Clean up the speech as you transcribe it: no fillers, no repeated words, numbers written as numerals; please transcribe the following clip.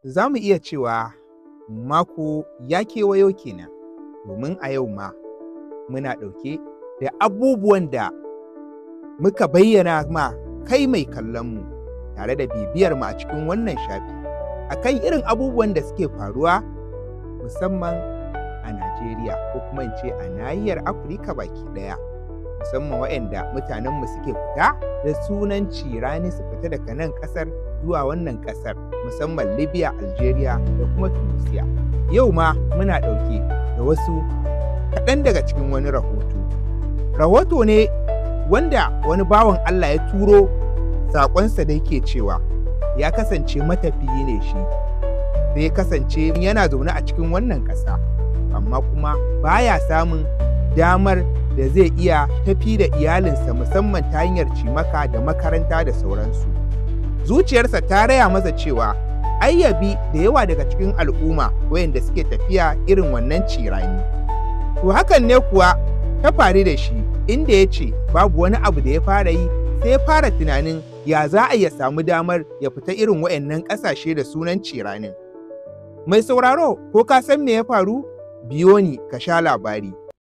Za mu iya cewa mako ya kewayo kenan, domin a yau ma muna ɗauke da abubuwan da muka bayyana ma kai mai kallonmu tare da bibiyar mu a cikin wannan shafi akan irin abubuwan da suke faruwa musamman a Najeriya ko kuma in ce a nahiyar Afirka baki ɗaya. Musamman waɗanda mutanenmu suke fita da sunan cirani su fita daga nan ƙasar zuwa wannan ƙasar, musamman Libya, Algeria da kuma Tunisia. Yau ma muna ɗauke da wasu kaɗan daga cikin wani rahoto. Rahoto ne wanda wani bawan Allah ya turo saƙonsa da yake cewa ya kasance matafiyi ne shi, sai ya kasance yana zaune a cikin wannan ƙasa, amma kuma baya samun damar da zai iya tafi da iyalinsa musamman ta hanyar cimaka da makaranta da sauransu. Zuciyarsa ta raya masa cewa ayyabi da yawa daga cikin al'umma wayanda suke tafiya irin wannan cirani. To hakan ne kuwa ta faru da shi, inda ya ce babu wani abu da ya fara yi sai ya fara tunanin ya za a iya samu damar ya fita irin wayannan ƙasashe da sunan ciranin. Mai sauraro, ko ka san me ya faru? Biyo ni ka sha labari.